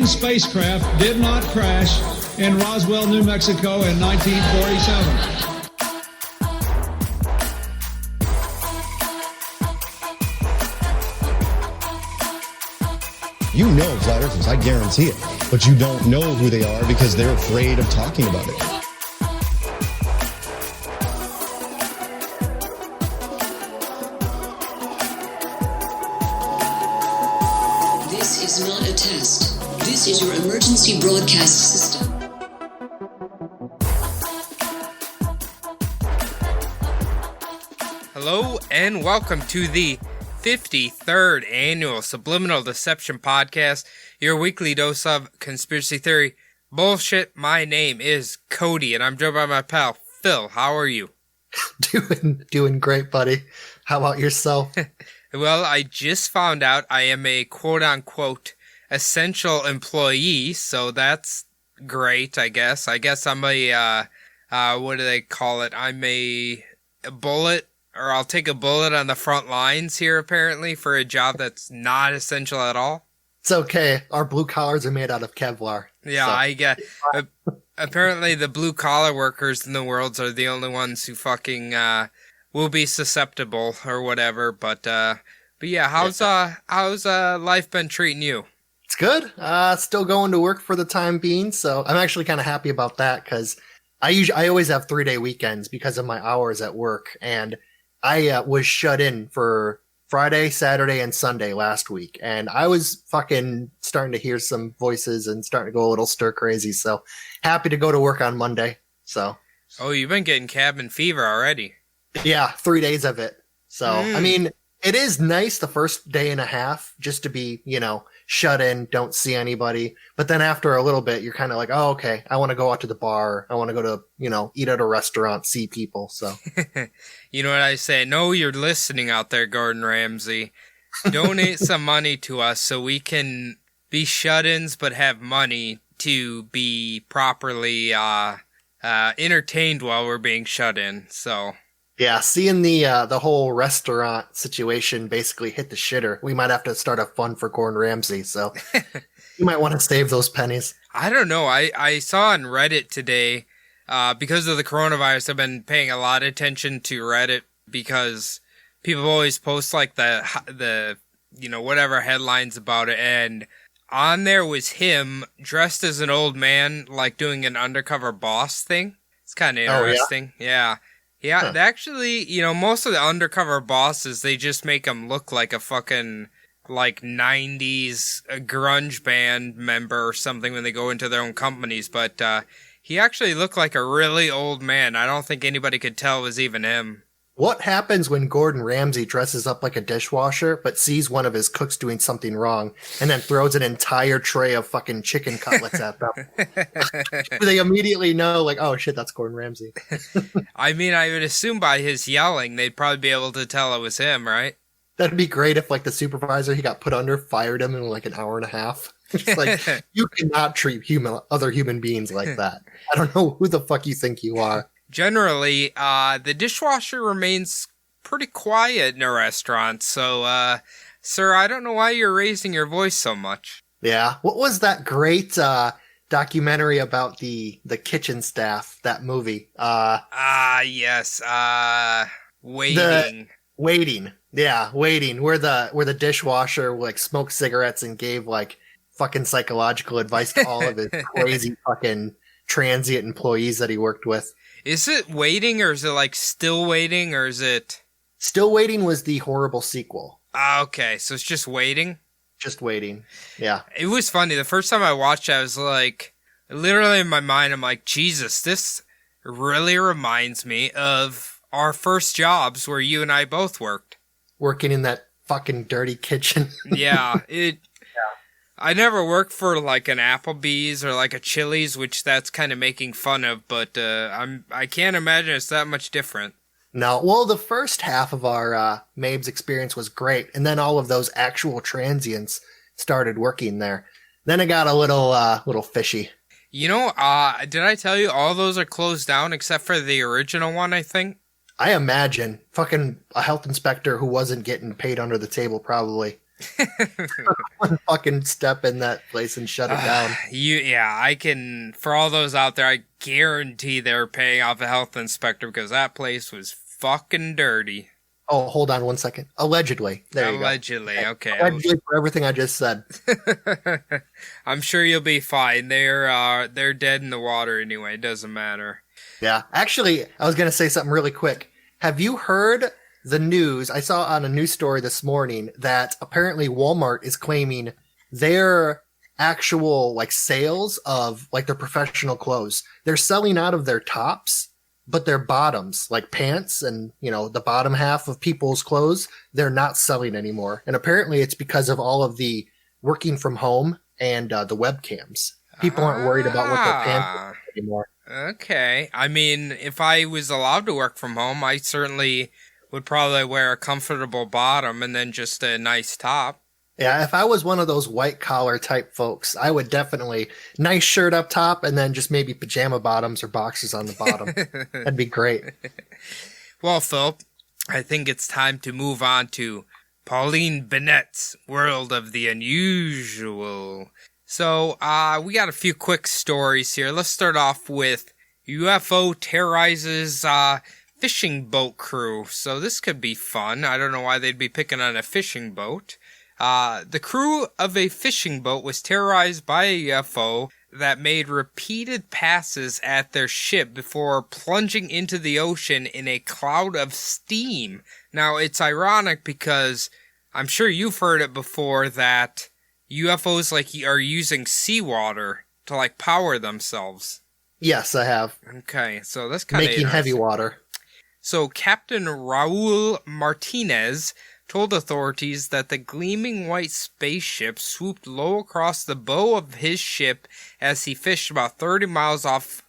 American spacecraft did not crash in Roswell, New Mexico in 1947. You know flat earthers, I guarantee it. But you don't know who they are because they're afraid of talking about it. This is not a test. This is your emergency broadcast system. Hello and welcome to the 53rd Annual Subliminal Deception Podcast, your weekly dose of conspiracy theory bullshit. My name is Cody, and I'm joined by my pal, Phil. How are you? Doing great, buddy. How about yourself? Well, I just found out I am a quote-unquote essential employee, so that's great, I guess. I guess I'm a, what do they call it? I'm a bullet. Or I'll take a bullet on the front lines here, apparently, for a job that's not essential at all. It's okay. Our blue collars are made out of Kevlar. Yeah, so. I get. Apparently, the blue collar workers in the world are the only ones who fucking will be susceptible or whatever. But yeah, how's life been treating you? It's good. Still going to work for the time being, so I'm actually kind of happy about that because I always have 3-day weekends because of my hours at work, and I was shut in for Friday, Saturday, and Sunday last week, and I was fucking starting to hear some voices and starting to go a little stir crazy, so happy to go to work on Monday, so. Oh, you've been getting cabin fever already. Yeah, 3 days of it. So, I mean, it is nice the first day and a half just to be, shut in, don't see anybody. But then after a little bit, you're kind of like, oh, okay, I want to go out to the bar. I want to go to, eat at a restaurant, see people. So, you know what I say? No, you're listening out there, Gordon Ramsay. Donate some money to us so we can be shut-ins but have money to be properly entertained while we're being shut in. So. Yeah, seeing the whole restaurant situation basically hit the shitter, we might have to start a fund for Gordon Ramsay, so you might want to save those pennies. I don't know. I saw on Reddit today, because of the coronavirus, I've been paying a lot of attention to Reddit because people always post like the whatever headlines about it, and on there was him dressed as an old man, like doing an undercover boss thing. It's kind of interesting. Oh, yeah. Yeah, actually, most of the undercover bosses, they just make them look like a fucking, 90s grunge band member or something when they go into their own companies, but he actually looked like a really old man. I don't think anybody could tell it was even him. What happens when Gordon Ramsay dresses up like a dishwasher, but sees one of his cooks doing something wrong, and then throws an entire tray of fucking chicken cutlets at them? They immediately know, oh shit, that's Gordon Ramsay. I mean, I would assume by his yelling, they'd probably be able to tell it was him, right? That'd be great if, the supervisor he got put under fired him in, an hour and a half. It's you cannot treat other human beings like that. I don't know who the fuck you think you are. Generally, the dishwasher remains pretty quiet in a restaurant, so, sir, I don't know why you're raising your voice so much. Yeah. What was that great, documentary about the kitchen staff, that movie? Yes, Waiting. Waiting. Yeah, Waiting, where the dishwasher, smoked cigarettes and gave, fucking psychological advice to all of his crazy fucking transient employees that he worked with. Is it Waiting, or is it Still Waiting, or is it... Still Waiting was the horrible sequel. Okay, so it's just Waiting? Just Waiting, yeah. It was funny. The first time I watched it, I was literally in my mind, I'm like, Jesus, this really reminds me of our first jobs where you and I both worked. Working in that fucking dirty kitchen. Yeah, I never worked for an Applebee's or a Chili's, which that's kind of making fun of, but I can't imagine it's that much different. No, well, the first half of our Mabes experience was great, and then all of those actual transients started working there. Then it got a little fishy. Did I tell you all those are closed down except for the original one, I think? I imagine. Fucking a health inspector who wasn't getting paid under the table, probably. One fucking step in that place and shut it down. I can, for all those out there, I guarantee they're paying off a health inspector because that place was fucking dirty. Oh, hold on 1 second. Allegedly. There you go. Allegedly, okay. Allegedly for everything I just said. I'm sure you'll be fine. They're dead in the water anyway. It doesn't matter. Yeah. Actually, I was going to say something really quick. Have you heard the news? I saw on a news story this morning that apparently Walmart is claiming their actual like sales of like their professional clothes. They're selling out of their tops, but their bottoms, like pants and, you know, the bottom half of people's clothes, they're not selling anymore. And apparently it's because of all of the working from home and the webcams. People aren't worried about what their pants are anymore. Okay. I mean, if I was allowed to work from home, I certainly would probably wear a comfortable bottom and then just a nice top. Yeah, if I was one of those white collar type folks, I would definitely nice shirt up top and then just maybe pajama bottoms or boxers on the bottom. That'd be great. Well, Phil, I think it's time to move on to Pauline Bennett's World of the Unusual. So, we got a few quick stories here. Let's start off with UFO terrorizes fishing boat crew. So this could be fun. I don't know why they'd be picking on a fishing boat. The crew of a fishing boat was terrorized by a UFO that made repeated passes at their ship before plunging into the ocean in a cloud of steam. Now, it's ironic because I'm sure you've heard it before that UFOs are using seawater to power themselves. Yes, I have. Okay, so that's kind of making heavy water. So Captain Raul Martinez told authorities that the gleaming white spaceship swooped low across the bow of his ship as he fished about 30 miles off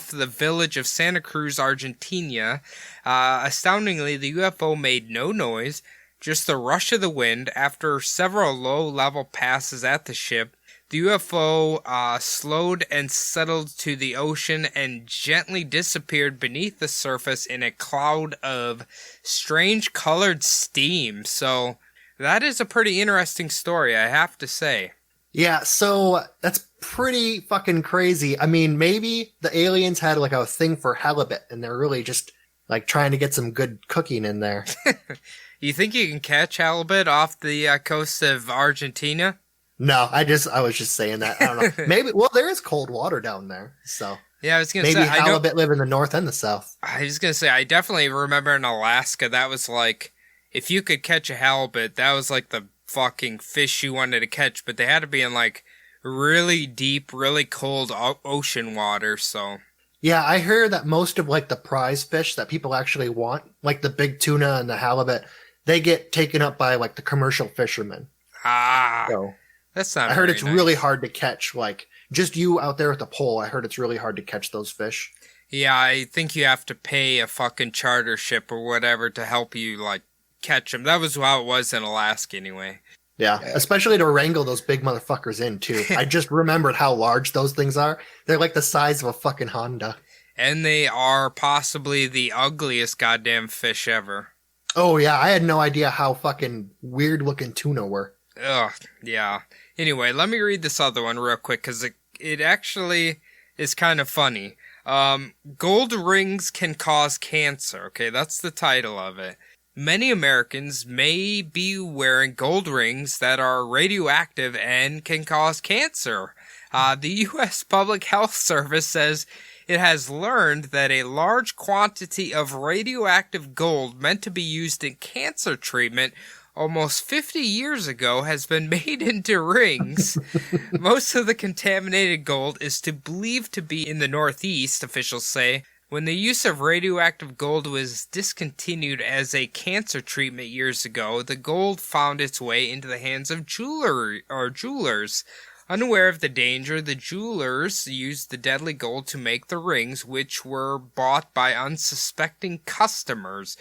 the village of Santa Cruz, Argentina. Astoundingly, the UFO made no noise, just the rush of the wind. After several low-level passes at the ship, the UFO slowed and settled to the ocean and gently disappeared beneath the surface in a cloud of strange colored steam. So that is a pretty interesting story, I have to say. Yeah, so that's pretty fucking crazy. I mean, maybe the aliens had a thing for halibut and they're really just trying to get some good cooking in there. You think you can catch halibut off the coast of Argentina? No, I was just saying that. I don't know. Maybe, there is cold water down there, so. Yeah, I was going to say. Maybe halibut live in the north and the south. I was going to say, I definitely remember in Alaska, that was if you could catch a halibut, that was the fucking fish you wanted to catch, but they had to be in really deep, really cold ocean water, so. Yeah, I heard that most of the prize fish that people actually want, the big tuna and the halibut, they get taken up by the commercial fishermen. So. That's not I heard very it's nice. really hard to catch, just you out there with the pole. I heard it's really hard to catch those fish. Yeah, I think you have to pay a fucking charter ship or whatever to help you, catch them. That was how it was in Alaska, anyway. Yeah, especially to wrangle those big motherfuckers in, too. I just remembered how large those things are. They're the size of a fucking Honda. And they are possibly the ugliest goddamn fish ever. Oh, yeah, I had no idea how fucking weird-looking tuna were. Ugh, yeah. Anyway, let me read this other one real quick, because it actually is kind of funny. Gold rings can cause cancer. Okay, that's the title of it. Many Americans may be wearing gold rings that are radioactive and can cause cancer. The U.S. Public Health Service says it has learned that a large quantity of radioactive gold meant to be used in cancer treatment almost 50 years ago has been made into rings. Most of the contaminated gold is believed to be in the Northeast, officials say. When the use of radioactive gold was discontinued as a cancer treatment years ago, the gold found its way into the hands of jewelers. Unaware of the danger, the jewelers used the deadly gold to make the rings, which were bought by unsuspecting customers.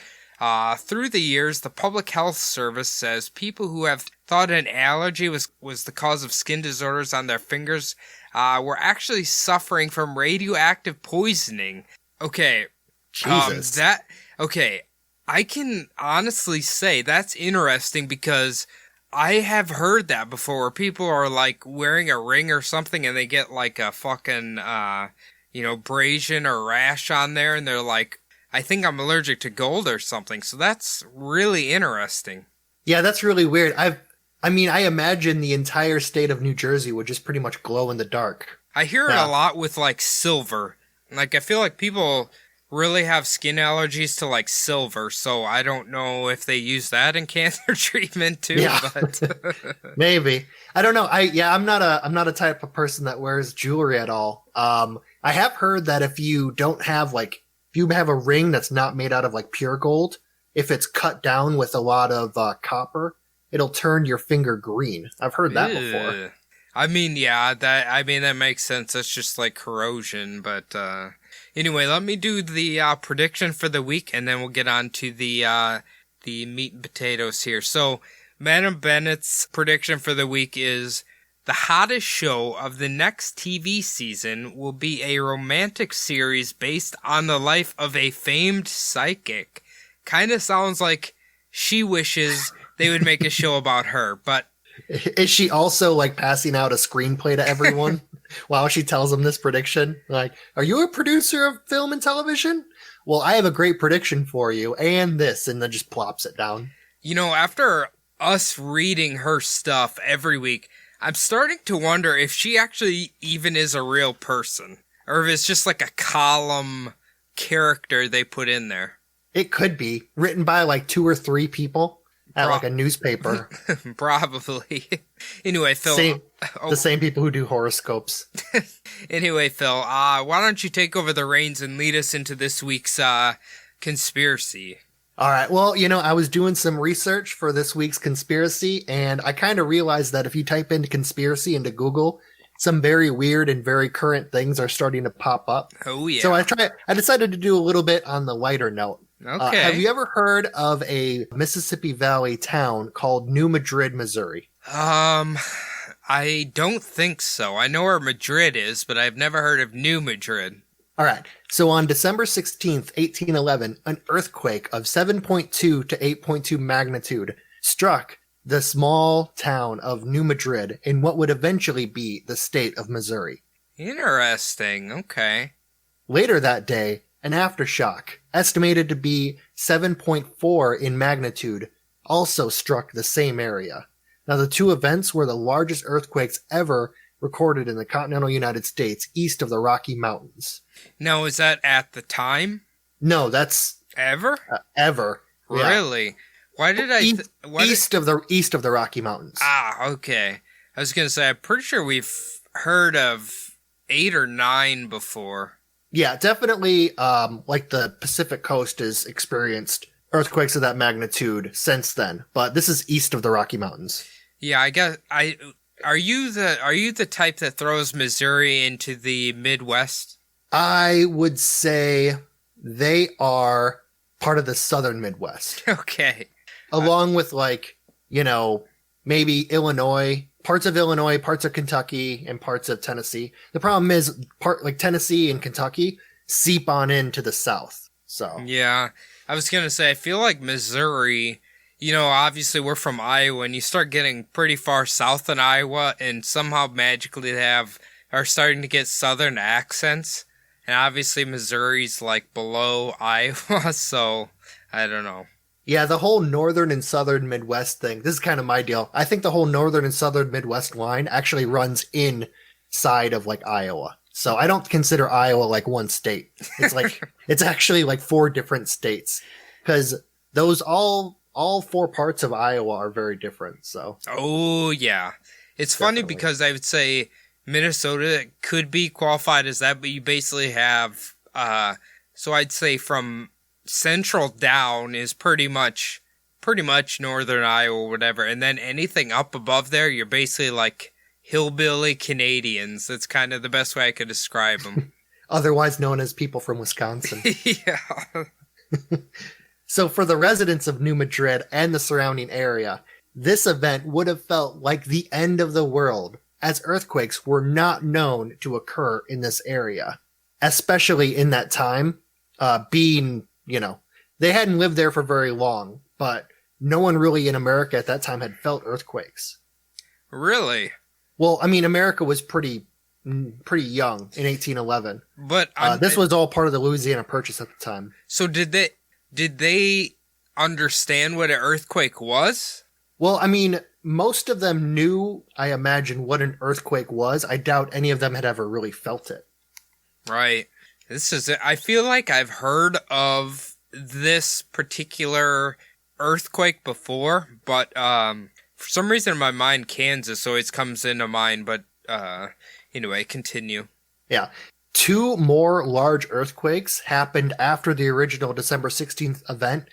Through the years, the Public Health Service says people who have thought an allergy was the cause of skin disorders on their fingers were actually suffering from radioactive poisoning. Okay. Jesus. I can honestly say that's interesting because I have heard that before, where people are like wearing a ring or something and they get like a fucking, abrasion or rash on there, and they're like, I think I'm allergic to gold or something. So that's really interesting. Yeah, that's really weird. I imagine the entire state of New Jersey would just pretty much glow in the dark. I hear it a lot with like silver. Like I feel like people really have skin allergies to like silver, so I don't know if they use that in cancer treatment too. Yeah. But Maybe. I don't know. I'm not a type of person that wears jewelry at all. I have heard that if you have a ring that's not made out of like pure gold, if it's cut down with a lot of copper, it'll turn your finger green. I've heard that before. I mean, yeah, that makes sense. That's just like corrosion, but anyway, let me do the prediction for the week, and then we'll get on to the meat and potatoes here. So, Madam Bennett's prediction for the week is the hottest show of the next TV season will be a romantic series based on the life of a famed psychic. Kind of sounds like she wishes they would make a show about her, but is she also like passing out a screenplay to everyone while she tells them this prediction? Like, are you a producer of film and television? Well, I have a great prediction for you and this, and then just plops it down. You know, after us reading her stuff every week, I'm starting to wonder if she actually even is a real person, or if it's just like a column character they put in there. It could be written by like 2 or 3 people at like a newspaper. Probably. Anyway, Phil. The same people who do horoscopes. Anyway, Phil, why don't you take over the reins and lead us into this week's conspiracy? All right. Well, I was doing some research for this week's conspiracy, and I kind of realized that if you type in conspiracy into Google, some very weird and very current things are starting to pop up. Oh, yeah. So I decided to do a little bit on the lighter note. Okay. Have you ever heard of a Mississippi Valley town called New Madrid, Missouri? I don't think so. I know where Madrid is, but I've never heard of New Madrid. All right. So on December 16th, 1811, an earthquake of 7.2 to 8.2 magnitude struck the small town of New Madrid in what would eventually be the state of Missouri. Interesting. Okay. Later that day, an aftershock, estimated to be 7.4 in magnitude, also struck the same area. Now, the two events were the largest earthquakes ever recorded in the continental United States east of the Rocky Mountains. Now, is that at the time? No, that's ever. Ever. Really? Yeah. Why did I east of the Rocky Mountains? Ah, okay. I was gonna say I'm pretty sure we've heard of 8 or 9 before. Yeah, definitely. Like the Pacific Coast has experienced earthquakes of that magnitude since then, but this is east of the Rocky Mountains. Yeah, I guess Are you the type that throws Missouri into the Midwest? I would say they are part of the southern Midwest. Okay. Along with maybe Illinois, parts of Kentucky, and parts of Tennessee. The problem is Tennessee and Kentucky seep on into the South. So yeah, I was going to say, I feel like Missouri, obviously we're from Iowa, and you start getting pretty far south in Iowa, and somehow magically they are starting to get southern accents. And obviously Missouri's like below Iowa, so I don't know. Yeah, the whole northern and southern Midwest thing, this is kind of my deal. I think the whole northern and southern Midwest line actually runs inside of Iowa. So I don't consider Iowa like one state. It's it's actually 4 different states, because those all 4 parts of Iowa are very different. So oh yeah, it's funny because I would say Minnesota could be qualified as that, but you basically have so I'd say from central down is pretty much northern Iowa, whatever, and then anything up above there, you're basically like hillbilly Canadians. That's kind of the best way I could describe them. Otherwise known as people from Wisconsin. Yeah. So for the residents of New Madrid and the surrounding area, this event would have felt like the end of the world, as earthquakes were not known to occur in this area, especially in that time, being, they hadn't lived there for very long, but no one really in America at that time had felt earthquakes. Really? Well, I mean, America was pretty young in 1811. But this was all part of the Louisiana Purchase at the time. So did they understand what an earthquake was? Well, I mean, most of them knew, I imagine, what an earthquake was. I doubt any of them had ever really felt it. Right. I feel like I've heard of this particular earthquake before, but for some reason in my mind Kansas always comes into mind, but anyway, continue. Yeah. 2 more large earthquakes happened after the original December 16th event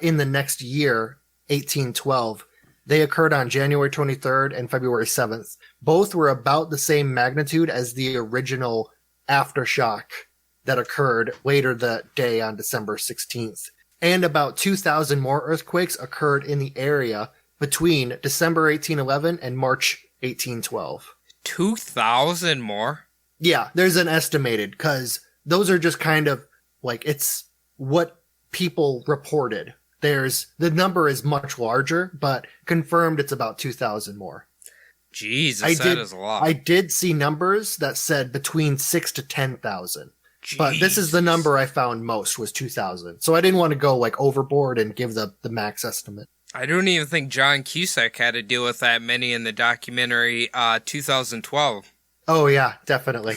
in the next year, 1812. They occurred on January 23rd and February 7th. Both were about the same magnitude as the original aftershock that occurred later that day on December 16th. And about 2,000 more earthquakes occurred in the area between December 1811 and March 1812. 2,000 more? Yeah, there's an estimated, because those are just kind of like, it's what people reported. The number is much larger, but confirmed it's about 2,000 more. Jesus, that is a lot. I did see numbers that said between 6,000 to 10,000. But this is the number I found most, was 2,000. So I didn't want to go like overboard and give the max estimate. I don't even think John Cusack had to deal with that many in the documentary 2012. Oh, yeah, definitely.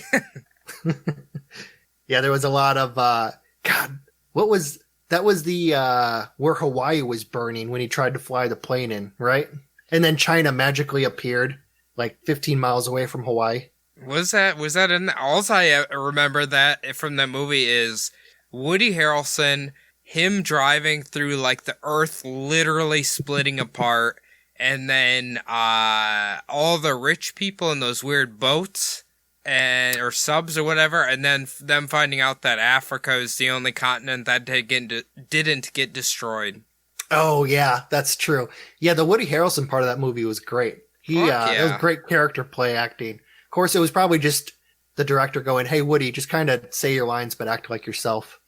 Yeah, there was a lot of, God, that was the, where Hawaii was burning when he tried to fly the plane in, right? And then China magically appeared like 15 miles away from Hawaii. Was that in all I remember that from that movie is Woody Harrelson, him driving through like the earth literally splitting apart, and then all the rich people in those weird boats or subs or whatever, and then them finding out that Africa is the only continent that didn't get destroyed. Oh yeah, that's true. Yeah, the Woody Harrelson part of that movie was great. It was great character play acting. Of course, it was probably just the director going, "Hey Woody, just kind of say your lines but act like yourself.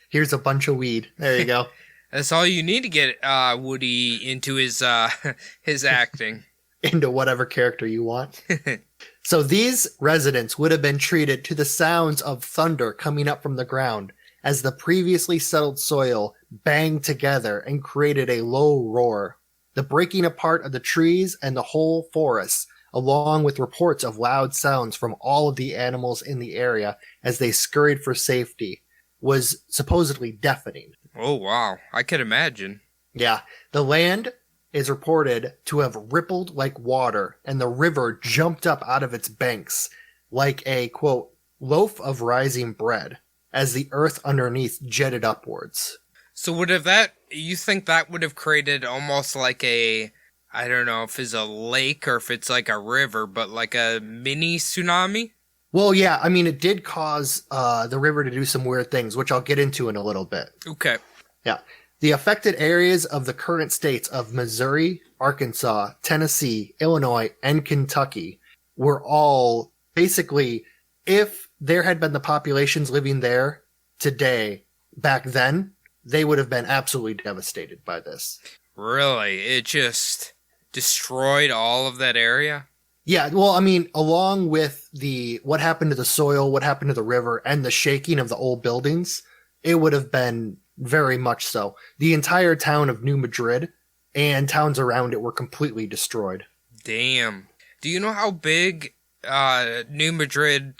Here's a bunch of weed. There you go." That's all you need to get Woody into his acting. Into whatever character you want. So these residents would have been treated to the sounds of thunder coming up from the ground as the previously settled soil banged together and created a low roar. The breaking apart of the trees and the whole forest, along with reports of loud sounds from all of the animals in the area as they scurried for safety, was supposedly deafening. Oh, wow. I could imagine. Yeah. The land is reported to have rippled like water, and the river jumped up out of its banks like a, quote, loaf of rising bread as the earth underneath jetted upwards. So you think that would have created almost like I don't know if it's a lake or if it's like a river, but like a mini tsunami? Well, yeah, I mean, it did cause the river to do some weird things, which I'll get into in a little bit. Okay. Yeah. The affected areas of the current states of Missouri, Arkansas, Tennessee, Illinois, and Kentucky were all basically, if there had been the populations living there today, back then, they would have been absolutely devastated by this. Really? It just destroyed all of that area? Yeah, well, I mean, along with what happened to the soil, what happened to the river, and the shaking of the old buildings, it would have been very much so. The entire town of New Madrid and towns around it were completely destroyed. Damn. Do you know how big New Madrid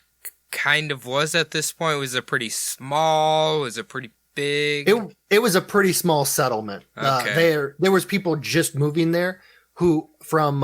kind of was at this point? Was it pretty small? Was it pretty big? It was a pretty small settlement. Okay. There was people just moving there who from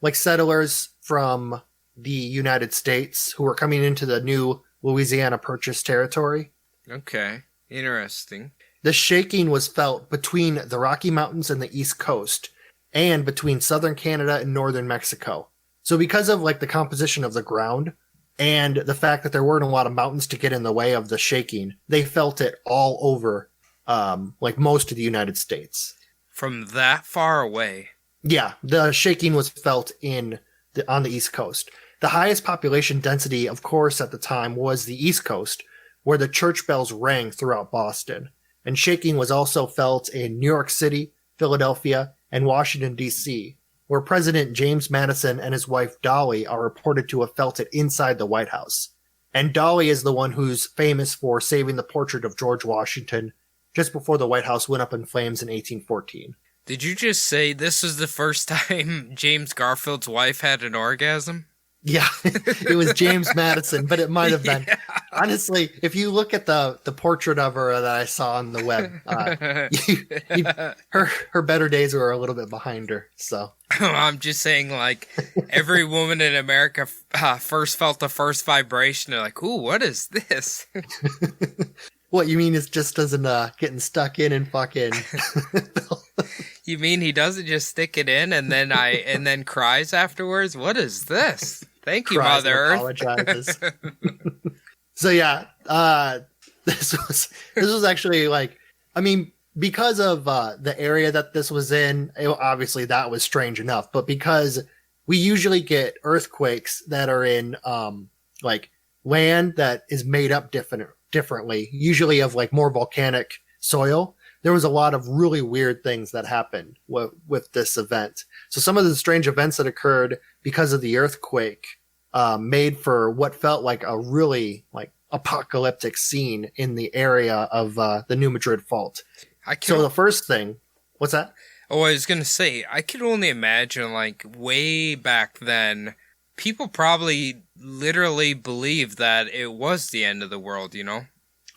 like settlers from the United States who were coming into the new Louisiana Purchase territory. Okay. Interesting. The shaking was felt between the Rocky Mountains and the East Coast, and between southern Canada and northern Mexico. So because of like the composition of the ground and the fact that there weren't a lot of mountains to get in the way of the shaking, they felt it all over like most of the United States. From that far away? Yeah, the shaking was felt on the East Coast. The highest population density, of course, at the time was the East Coast, where the church bells rang throughout Boston. and shaking was also felt in New York City, Philadelphia, and Washington, D.C., where President James Madison and his wife Dolly are reported to have felt it inside the White House. And Dolly is the one who's famous for saving the portrait of George Washington just before the White House went up in flames in 1814. Did you just say this was the first time James Garfield's wife had an orgasm? Yeah, it was James Madison, but it might have been. Yeah. Honestly, if you look at the portrait of her that I saw on the web, her better days were a little bit behind her. So I'm just saying, like, every woman in America first felt the first vibration. They're like, ooh, what is this? What you mean is just doesn't getting stuck in and fucking. You mean he doesn't just stick it in and then cries afterwards? What is this? Thank you, Cries Mother and Earth. apologizes. So yeah, this was actually like, I mean, because of the area that this was in, obviously that was strange enough. But because we usually get earthquakes that are in like land that is made up differently, usually of like more volcanic soil, there was a lot of really weird things that happened with this event. So some of the strange events that occurred because of the earthquake made for what felt like a really apocalyptic scene in the area of the New Madrid Fault. So the first thing, what's that? Oh, I was going to say, I could only imagine, like, way back then, people probably literally believed that it was the end of the world, you know?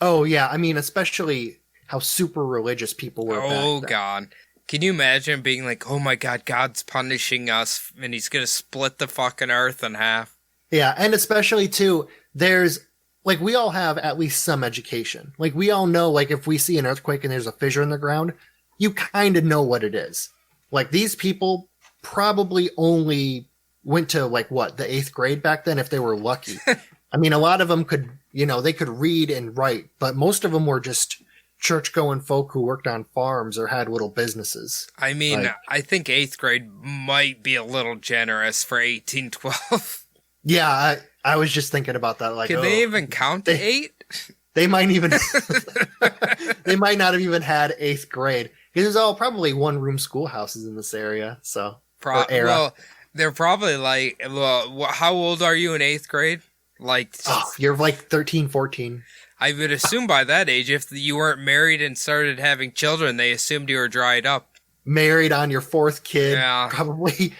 Oh, yeah. I mean, especially how super religious people were. Oh, back then. God. Can you imagine being like, oh my God, God's punishing us and he's going to split the fucking earth in half? Yeah, and especially, too, there's, like, we all have at least some education. Like, we all know, like, if we see an earthquake and there's a fissure in the ground, you kind of know what it is. Like, these people probably only went to, like, what, the 8th grade back then, if they were lucky. I mean, a lot of them could, they could read and write, but most of them were just church-going folk who worked on farms or had little businesses. I mean, I think 8th grade might be a little generous for 1812. Yeah, I was just thinking about that. Like, can they even count to 8? They might even. They might not have even had 8th grade. There's all probably one-room schoolhouses in this area. So, well, they're probably like, well, how old are you in 8th grade? Like, you're like 13, 14. I would assume by that age, if you weren't married and started having children, they assumed you were dried up. Married on your 4th kid. Yeah.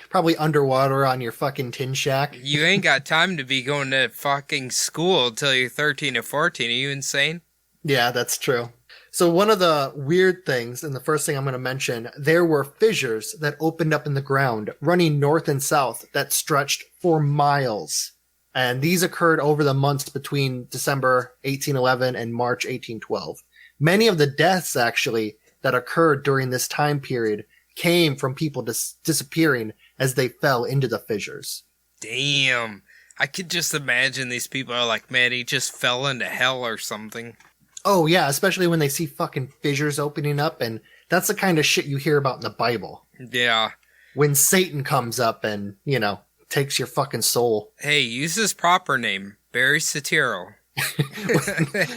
Probably underwater on your fucking tin shack. You ain't got time to be going to fucking school till you're 13 or 14. Are you insane? Yeah, that's true. So one of the weird things, and the first thing I'm going to mention, there were fissures that opened up in the ground, running north and south, that stretched for miles. And these occurred over the months between December 1811 and March 1812. Many of the deaths, actually, that occurred during this time period came from people disappearing as they fell into the fissures. Damn. I could just imagine these people are like, man, he just fell into hell or something. Oh, yeah, especially when they see fucking fissures opening up, and that's the kind of shit you hear about in the Bible. Yeah. When Satan comes up and, takes your fucking soul. Hey, use his proper name, Barry Soetoro.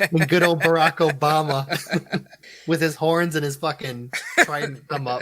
When good old Barack Obama with his horns and his fucking trident come up.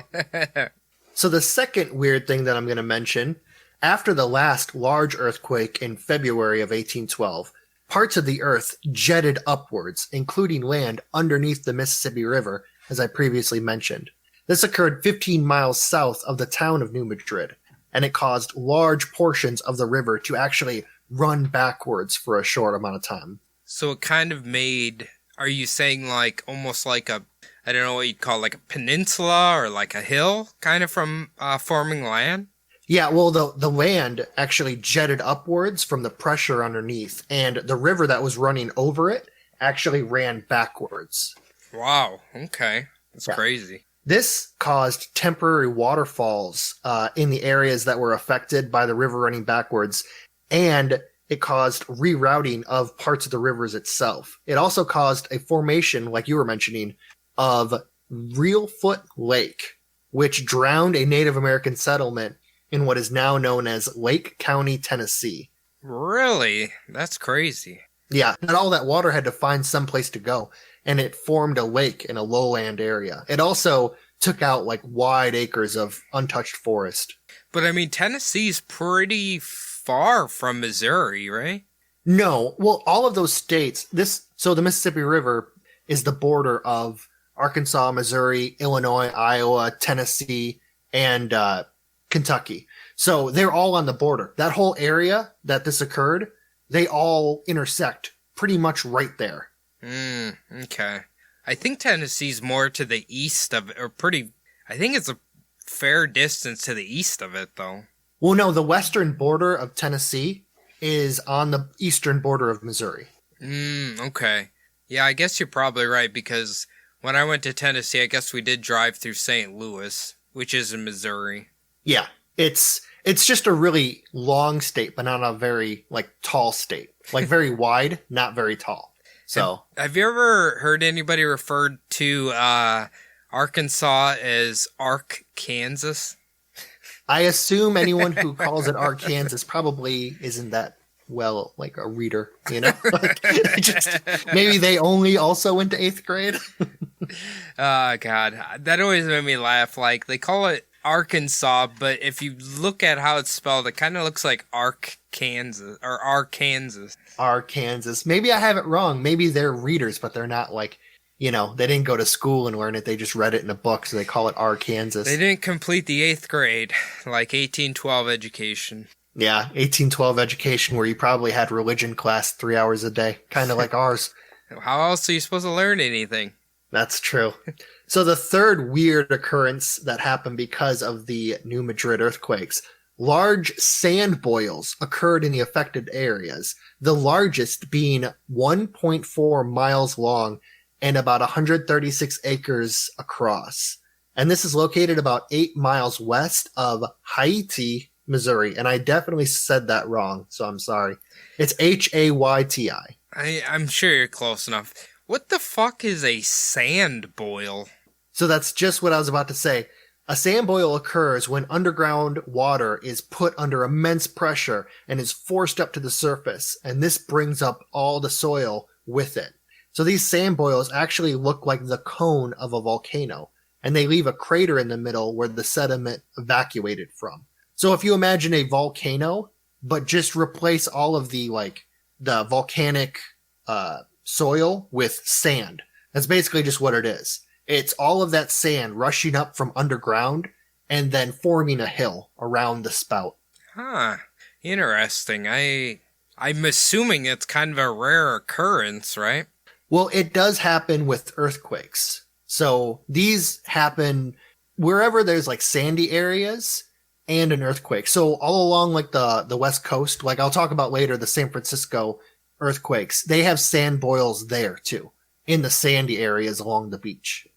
So the second weird thing that I'm going to mention, after the last large earthquake in February of 1812, parts of the earth jetted upwards, including land underneath the Mississippi River, as I previously mentioned. This occurred 15 miles south of the town of New Madrid, and it caused large portions of the river to actually run backwards for a short amount of time. So it kind of made, are you saying like almost like a, I don't know what you'd call like a peninsula or like a hill kind of from forming land? Yeah, well, the land actually jetted upwards from the pressure underneath, and the river that was running over it actually ran backwards. Wow, okay. That's crazy. This caused temporary waterfalls in the areas that were affected by the river running backwards, and it caused rerouting of parts of the rivers itself. It also caused a formation, like you were mentioning, of Reelfoot Lake, which drowned a Native American settlement in what is now known as Lake County, Tennessee. Really? That's crazy. Yeah, and all that water had to find some place to go. and it formed a lake in a lowland area. It also took out like wide acres of untouched forest. But I mean, Tennessee's pretty far from Missouri, right? No, well, all of those states, so the Mississippi River is the border of Arkansas, Missouri, Illinois, Iowa, Tennessee, and Kentucky. So they're all on the border. That whole area that this occurred, they all intersect pretty much right there. Okay. I think Tennessee's more to the east of it, I think it's a fair distance to the east of it, though. Well, no, the western border of Tennessee is on the eastern border of Missouri. Okay. Yeah, I guess you're probably right, because when I went to Tennessee, I guess we did drive through St. Louis, which is in Missouri. Yeah, it's just a really long state, but not a very like tall state. Like very wide, not very tall. So, have you ever heard anybody refer to Arkansas as Arkansas? I assume anyone who calls it Arkansas probably isn't that well like a reader, you know? Like, maybe they only also went to 8th grade. Oh, God. That always made me laugh. Like, they call it Arkansas, but if you look at how it's spelled, it kind of looks like Arkansas or Arkansas. Arkansas. Maybe I have it wrong. Maybe they're readers, but they're not like, you know, they didn't go to school and learn it. They just read it in a book, so they call it Arkansas. They didn't complete the 8th grade, like 1812 education. Yeah, 1812 education where you probably had religion class 3 hours a day, kind of like ours. How else are you supposed to learn anything? That's true. So the third weird occurrence that happened because of the New Madrid earthquakes, large sand boils occurred in the affected areas, the largest being 1.4 miles long and about 136 acres across. And this is located about 8 miles west of Hayti, Missouri. And I definitely said that wrong, so I'm sorry. It's Hayti. I'm sure you're close enough. What the fuck is a sand boil? So that's just what I was about to say. A sand boil occurs when underground water is put under immense pressure and is forced up to the surface, and this brings up all the soil with it. So these sand boils actually look like the cone of a volcano, and they leave a crater in the middle where the sediment evacuated from. So if you imagine a volcano, but just replace all of the volcanic soil with sand. That's basically just what it is. It's all of that sand rushing up from underground and then forming a hill around the spout. Huh. Interesting. I'm assuming it's kind of a rare occurrence, right? Well, it does happen with earthquakes. So these happen wherever there's like sandy areas and an earthquake. So all along like the West Coast, like I'll talk about later, the San Francisco earthquakes, they have sand boils there too, in the sandy areas along the beach.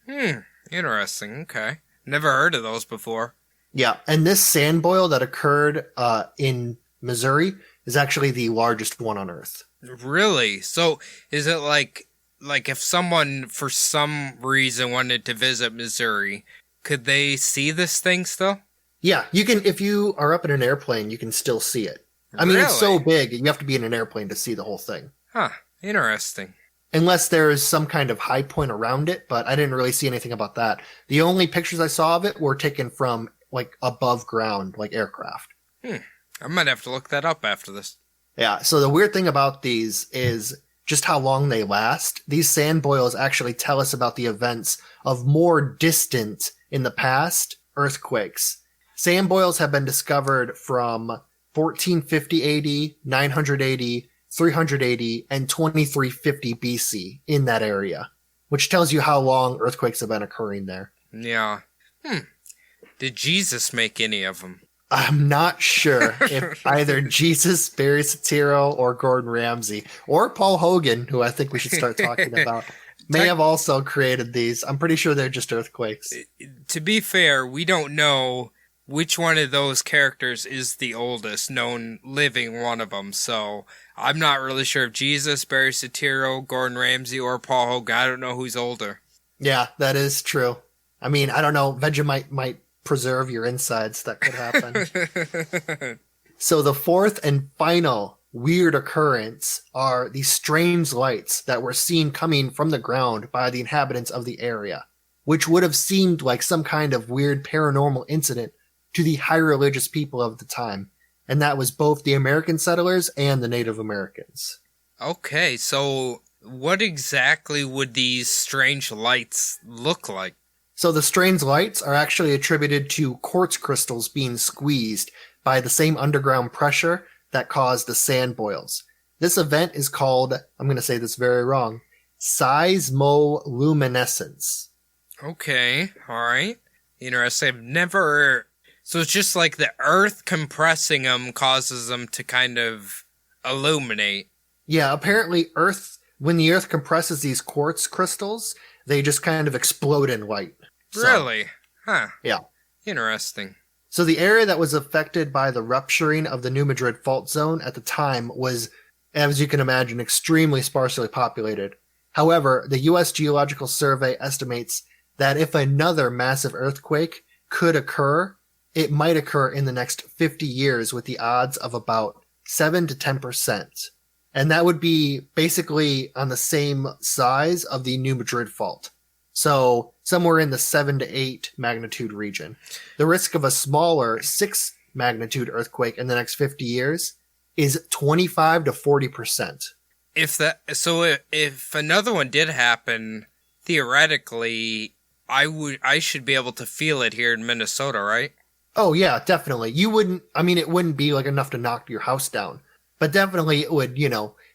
Interesting. Okay. Never heard of those before. Yeah, and this sand boil that occurred in Missouri is actually the largest one on Earth. Really? So is it like if someone for some reason wanted to visit Missouri, could they see this thing still? Yeah, you can. If you are up in an airplane, you can still see it. I mean, It's so big, you have to be in an airplane to see the whole thing. Huh. Interesting. Unless there is some kind of high point around it, but I didn't really see anything about that. The only pictures I saw of it were taken from like above ground, like aircraft. I might have to look that up after this. Yeah, so the weird thing about these is just how long they last. These sand boils actually tell us about the events of more distant in the past earthquakes. Sand boils have been discovered from 1450 AD, 900 AD, 380, and 2350 BC in that area, which tells you how long earthquakes have been occurring there. Yeah. Did Jesus make any of them? I'm not sure if either Jesus, Barry Soetoro, or Gordon Ramsay, or Paul Hogan, who I think we should start talking about, may have also created these. I'm pretty sure they're just earthquakes. To be fair, we don't know which one of those characters is the oldest known living one of them, so I'm not really sure if Jesus, Barry Soetoro, Gordon Ramsay, or Paul Hogan. I don't know who's older. Yeah, that is true. I mean, I don't know. Vegemite might preserve your insides. That could happen. So the fourth and final weird occurrence are these strange lights that were seen coming from the ground by the inhabitants of the area, which would have seemed like some kind of weird paranormal incident to the high religious people of the time. And that was both the American settlers and the Native Americans. Okay, so what exactly would these strange lights look like? So the strange lights are actually attributed to quartz crystals being squeezed by the same underground pressure that caused the sand boils. This event is called, I'm going to say this very wrong, seismoluminescence. Okay, alright. Interesting. I've never... So it's just like the earth compressing them causes them to kind of illuminate. Yeah, apparently when the earth compresses these quartz crystals, they just kind of explode in light. Really? Huh. Yeah. Interesting. So the area that was affected by the rupturing of the New Madrid fault zone at the time was, as you can imagine, extremely sparsely populated. However, the U.S. Geological Survey estimates that if another massive earthquake could occur, it might occur in the next 50 years with the odds of about 7 to 10%. And that would be basically on the same size of the New Madrid fault. So somewhere in the 7 to 8 magnitude region. The risk of a smaller 6 magnitude earthquake in the next 50 years is 25 to 40%. If another one did happen, theoretically, I should be able to feel it here in Minnesota, right? Oh yeah, definitely. It wouldn't be like enough to knock your house down, but definitely it would,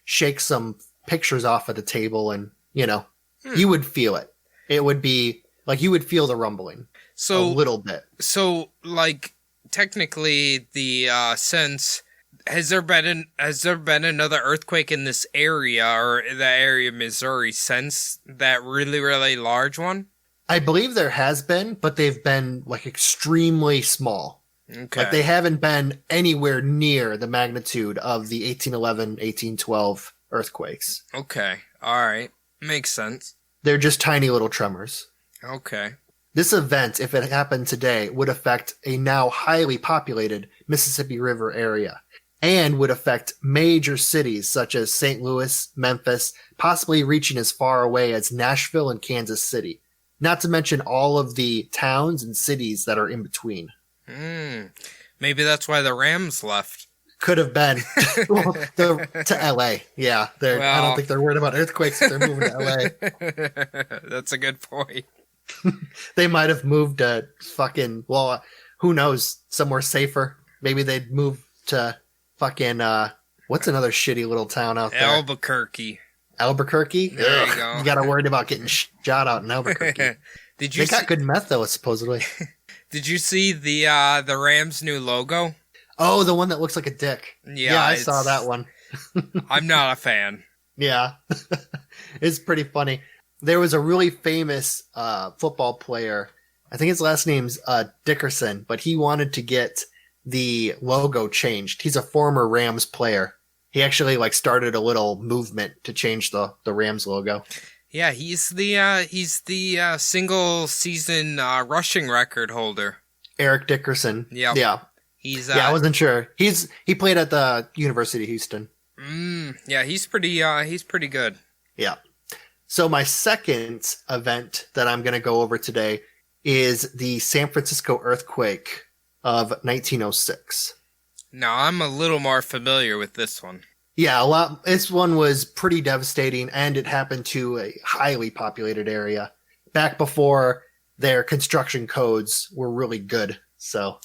shake some pictures off of the table and, you would feel it. It would be like you would feel the rumbling a little bit. So, like, technically, the sense has there been another earthquake in this area or the area of Missouri since that really, really large one? I believe there has been, but they've been like extremely small. Okay. Like they haven't been anywhere near the magnitude of the 1811, 1812 earthquakes. Okay. All right. Makes sense. They're just tiny little tremors. Okay. This event, if it happened today, would affect a now highly populated Mississippi River area and would affect major cities such as St. Louis, Memphis, possibly reaching as far away as Nashville and Kansas City. Not to mention all of the towns and cities that are in between. Maybe that's why the Rams left. Could have been. To LA. Yeah. I don't think they're worried about earthquakes if they're moving to LA. That's a good point. They might have moved to fucking, who knows, somewhere safer. Maybe they'd move to fucking, what's another shitty little town out there? Albuquerque. Albuquerque? There you go. You gotta worry about getting shot out in Albuquerque. They got good meth though, supposedly. Did you see the Rams' new logo? Oh, the one that looks like a dick. Yeah, I saw that one. I'm not a fan. Yeah. It's pretty funny. There was a really famous football player. I think his last name's Dickerson, but he wanted to get the logo changed. He's a former Rams player. He actually started a little movement to change the Rams logo. Yeah, he's the single season rushing record holder. Eric Dickerson. Yep. Yeah. I wasn't sure. He played at the University of Houston. Yeah, he's pretty good. Yeah. So my second event that I'm going to go over today is the San Francisco earthquake of 1906. Now, I'm a little more familiar with this one. Yeah, this one was pretty devastating, and it happened to a highly populated area back before their construction codes were really good. So,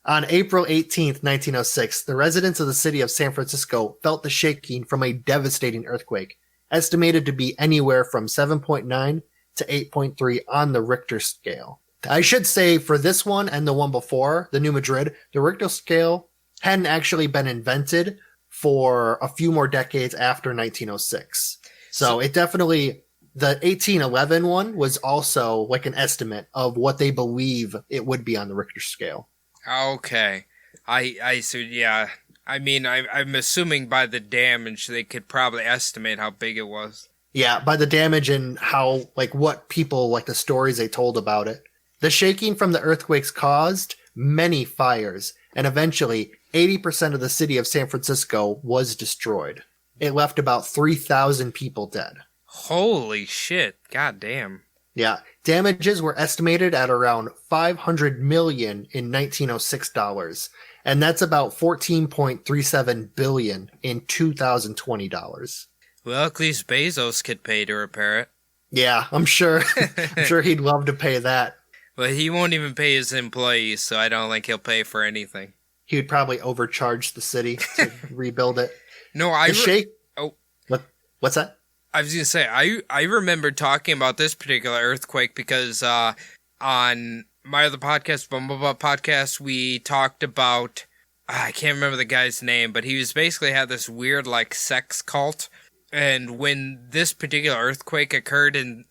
on April 18th, 1906, the residents of the city of San Francisco felt the shaking from a devastating earthquake, estimated to be anywhere from 7.9 to 8.3 on the Richter scale. I should say for this one and the one before, the New Madrid, the Richter scale hadn't actually been invented for a few more decades after 1906. So it definitely, the 1811 one was also like an estimate of what they believe it would be on the Richter scale. Okay. I see, yeah. I mean, I'm assuming by the damage, they could probably estimate how big it was. Yeah, by the damage and how, what people, the stories they told about it. The shaking from the earthquakes caused many fires, and eventually 80% of the city of San Francisco was destroyed. It left about 3,000 people dead. Holy shit. God damn. Yeah, damages were estimated at around $500 million in 1906 dollars, and that's about $14.37 billion in 2020 dollars. Well, at least Bezos could pay to repair it. Yeah, I'm sure. I'm sure he'd love to pay that. But he won't even pay his employees, so I don't think he'll pay for anything. He would probably overcharge the city to rebuild it. No, What's that? I was going to say, I remember talking about this particular earthquake because on my other podcast, Bumblebutt Podcast, we talked about, I can't remember the guy's name, but he was basically had this weird, like, sex cult. And when this particular earthquake occurred in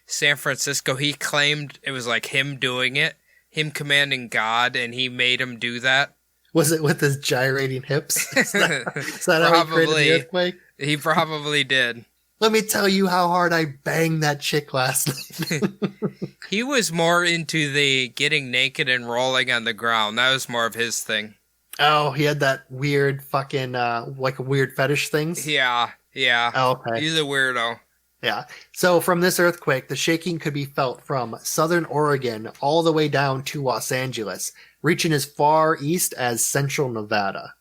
San Francisco, he claimed it was like him doing it, him commanding God, and he made him do that. Was it with his gyrating hips? Is that how he created the earthquake? He probably did. Let me tell you how hard I banged that chick last night. He was more into the getting naked and rolling on the ground. That was more of his thing. Oh, he had that weird fucking, like weird fetish things? Yeah. Oh, okay. He's a weirdo. Yeah. So from this earthquake, the shaking could be felt from southern Oregon all the way down to Los Angeles, reaching as far east as central Nevada.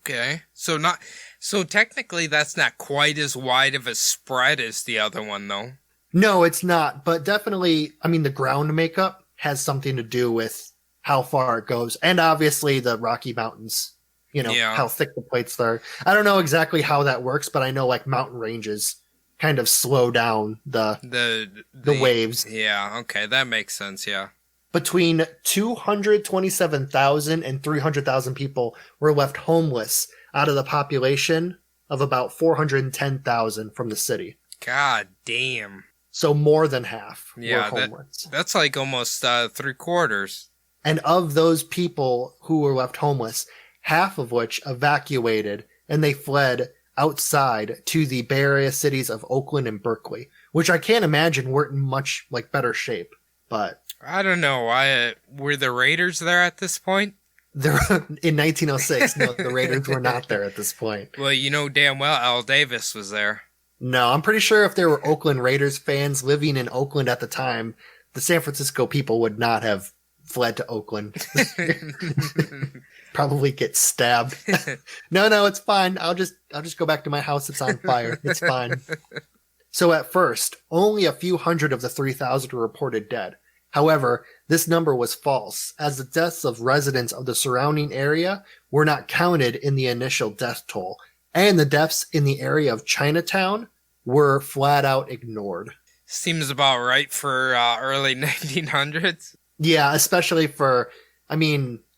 Okay. So technically that's not quite as wide of a spread as the other one, though. No, it's not. But definitely, I mean, the ground makeup has something to do with how far it goes. And obviously the Rocky Mountains, how thick the plates are. I don't know exactly how that works, but I know like mountain ranges kind of slow down the waves. Yeah, okay. That makes sense, yeah. Between 227,000 and 300,000 people were left homeless out of the population of about 410,000 from the city. God damn. So more than half were homeless. That's like almost 3/4. And of those people who were left homeless, half of which evacuated and they fled outside to the Bay Area cities of Oakland and Berkeley, which I can't imagine weren't in much like better shape. But I don't know. Were the Raiders there at this point? In 1906, no, the Raiders were not there at this point. Well, you know damn well Al Davis was there. No, I'm pretty sure if there were Oakland Raiders fans living in Oakland at the time, the San Francisco people would not have fled to Oakland. Probably get stabbed. No, it's fine. I'll just go back to my house. It's on fire. It's fine. So at first, only a few hundred of the 3,000 were reported dead. However, this number was false, as the deaths of residents of the surrounding area were not counted in the initial death toll, and the deaths in the area of Chinatown were flat out ignored. Seems about right for early 1900s. Yeah, especially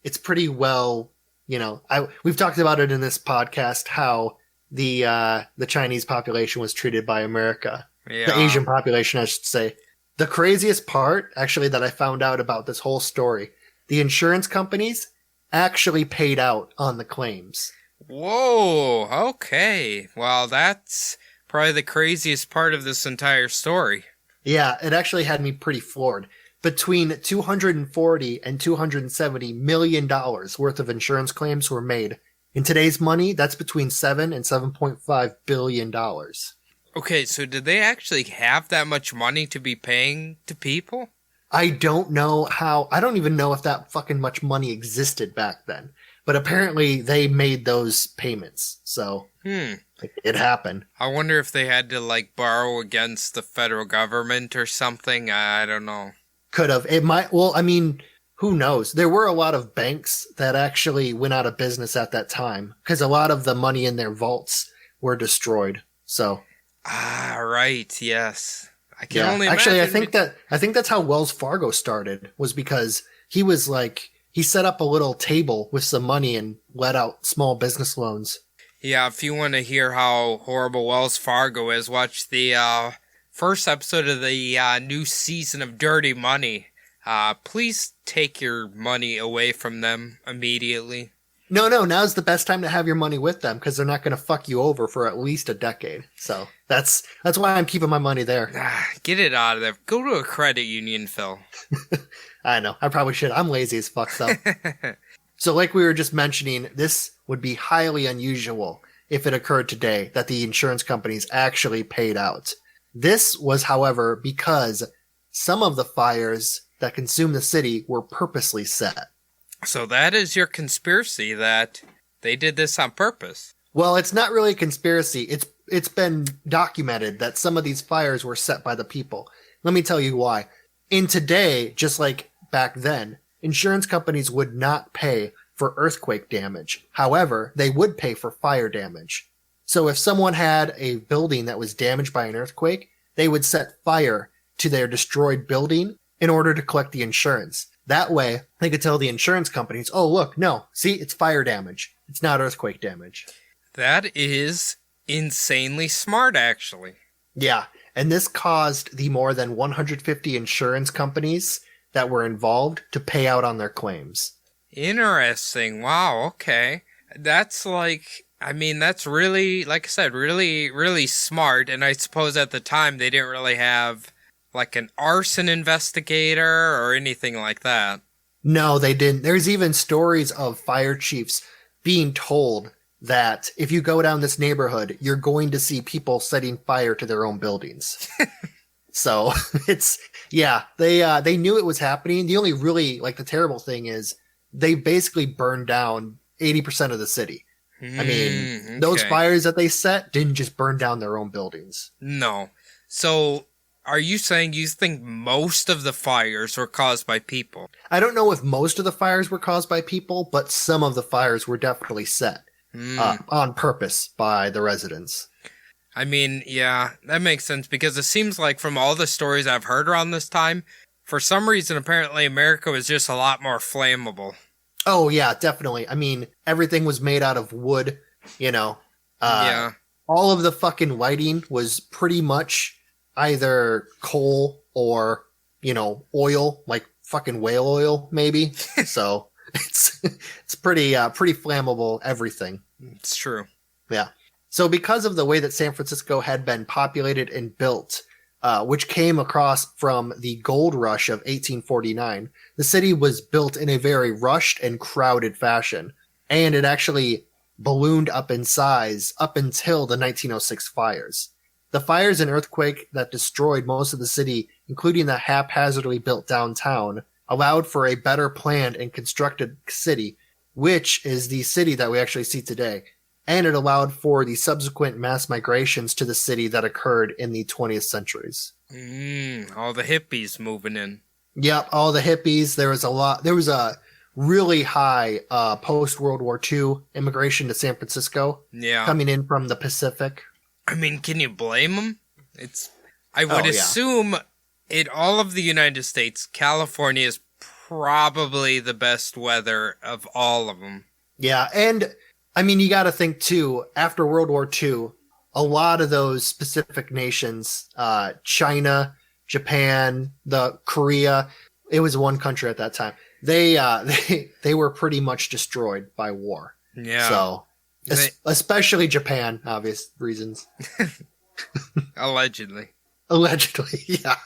it's pretty well, we've talked about it in this podcast, how the Chinese population was treated by America. Yeah. The Asian population, I should say. The craziest part, actually, that I found out about this whole story, the insurance companies actually paid out on the claims. Whoa, okay. Well, that's probably the craziest part of this entire story. Yeah, it actually had me pretty floored. Between $240 and $270 million worth of insurance claims were made. In today's money, that's between $7 and $7.5 billion. Okay, so did they actually have that much money to be paying to people? I don't know how. I don't even know if that fucking much money existed back then. But apparently they made those payments. So it happened. I wonder if they had to borrow against the federal government or something. I don't know. Could have. It might. Well, who knows? There were a lot of banks that actually went out of business at that time because a lot of the money in their vaults were destroyed. So. Ah, right. Yes. I can only imagine. Actually, I think that's how Wells Fargo started, was because he set up a little table with some money and let out small business loans. Yeah, if you want to hear how horrible Wells Fargo is, watch the first episode of the new season of Dirty Money. Please take your money away from them immediately. No, now's the best time to have your money with them because they're not going to fuck you over for at least a decade. So that's why I'm keeping my money there. Get it out of there. Go to a credit union, Phil. I know. I probably should. I'm lazy as fuck, though. So like we were just mentioning, this would be highly unusual if it occurred today that the insurance companies actually paid out. This was, however, because some of the fires that consumed the city were purposely set. So that is your conspiracy that they did this on purpose. Well, it's not really a conspiracy. It's been documented that some of these fires were set by the people. Let me tell you why. In today, just like back then, insurance companies would not pay for earthquake damage. However, they would pay for fire damage. So if someone had a building that was damaged by an earthquake, they would set fire to their destroyed building in order to collect the insurance. That way, they could tell the insurance companies, oh, look, no, see, it's fire damage. It's not earthquake damage. That is insanely smart, actually. Yeah, and this caused the more than 150 insurance companies that were involved to pay out on their claims. Interesting. Wow, okay. That's that's really, like I said, really, really smart. And I suppose at the time they didn't really have like an arson investigator or anything like that. No, they didn't. There's even stories of fire chiefs being told that if you go down this neighborhood, you're going to see people setting fire to their own buildings. So they knew it was happening. The only really the terrible thing is they basically burned down 80% of the city. I mean, those fires that they set didn't just burn down their own buildings. No. So are you saying you think most of the fires were caused by people? I don't know if most of the fires were caused by people, but some of the fires were definitely set on purpose by the residents. I mean, yeah, that makes sense because it seems like from all the stories I've heard around this time, for some reason, apparently America was just a lot more flammable. Oh, yeah, definitely. I mean, everything was made out of wood, yeah. All of the fucking lighting was pretty much either coal or, oil, like fucking whale oil, maybe. So it's pretty flammable, everything. It's true. Yeah. So because of the way that San Francisco had been populated and built, which came across from the gold rush of 1849, the city was built in a very rushed and crowded fashion. And it actually ballooned up in size up until the 1906 fires. The fires and earthquake that destroyed most of the city, including the haphazardly built downtown, allowed for a better planned and constructed city, which is the city that we actually see today. And it allowed for the subsequent mass migrations to the city that occurred in the 20th centuries. All the hippies moving in. Yep, all the hippies. There was a really high post-World War II immigration to San Francisco. Yeah. Coming in from the Pacific. I mean, can you blame them? I would assume in all of the United States, California is probably the best weather of all of them. Yeah, and I mean, you got to think too, after World War II, a lot of those specific nations, China, Japan, Korea, it was one country at that time. They were pretty much destroyed by war. Yeah. So, especially Japan, obvious reasons. Allegedly. Allegedly, yeah.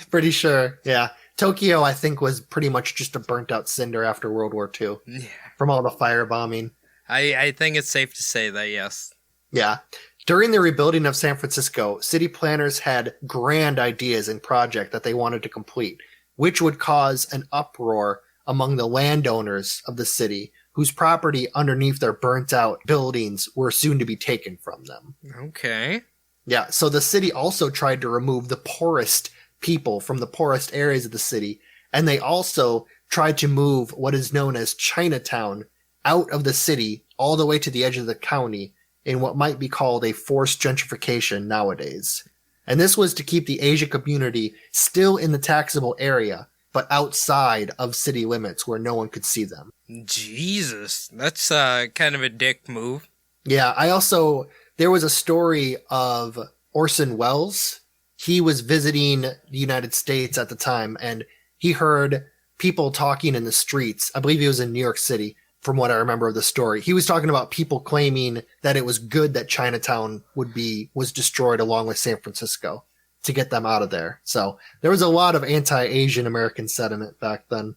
Pretty sure, yeah. Tokyo, I think, was pretty much just a burnt out cinder after World War II. Yeah. From all the firebombing. I think it's safe to say that, yes. Yeah. During the rebuilding of San Francisco, city planners had grand ideas and projects that they wanted to complete, which would cause an uproar among the landowners of the city, whose property underneath their burnt-out buildings were soon to be taken from them. Okay. Yeah, so the city also tried to remove the poorest people from the poorest areas of the city, and they also tried to move what is known as Chinatown out of the city all the way to the edge of the county in what might be called a forced gentrification nowadays. And this was to keep the Asian community still in the taxable area, but outside of city limits where no one could see them. Jesus, that's kind of a dick move. Yeah, there was a story of Orson Welles. He was visiting the United States at the time, and he heard people talking in the streets. I believe he was in New York City, from what I remember of the story. He was talking about people claiming that it was good that Chinatown was destroyed along with San Francisco to get them out of there. So there was a lot of anti-Asian American sentiment back then.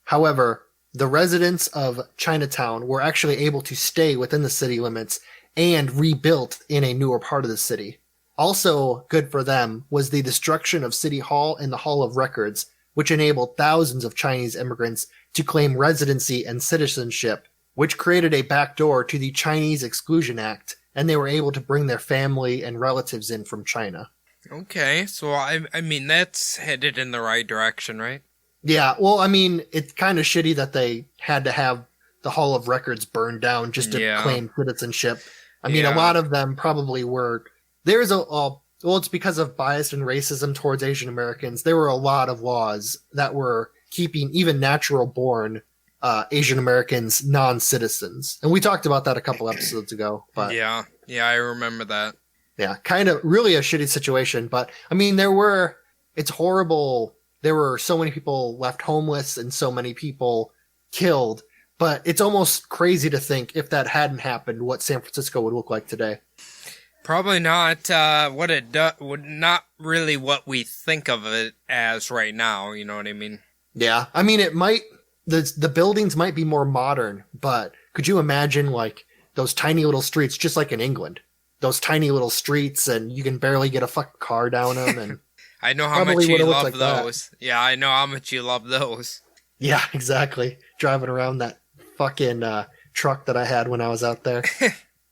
However, the residents of Chinatown were actually able to stay within the city limits and rebuilt in a newer part of the city. Also good for them was the destruction of City Hall and the Hall of Records, which enabled thousands of Chinese immigrants to claim residency and citizenship, which created a backdoor to the Chinese Exclusion Act, and they were able to bring their family and relatives in from China. Okay, so I mean, that's headed in the right direction, right? Yeah, well, I mean, it's kind of shitty that they had to have the Hall of Records burned down just to claim citizenship. I mean, a lot of them probably were. There's well, it's because of bias and racism towards Asian Americans. There were a lot of laws that were keeping even natural-born Asian Americans non-citizens. And we talked about that a couple episodes ago. But yeah, I remember that. Yeah, kind of really a shitty situation. But, I mean, it's horrible. There were so many people left homeless and so many people killed. But it's almost crazy to think if that hadn't happened, what San Francisco would look like today. Probably not not really what we think of it as right now, you know what I mean? Yeah, I mean, it might, the buildings might be more modern, but could you imagine, like, those tiny little streets, just like in England? Those tiny little streets, and you can barely get a fucking car down them, and... I know how much you love like those. That. Yeah, I know how much you love those. Yeah, exactly. Driving around that fucking truck that I had when I was out there.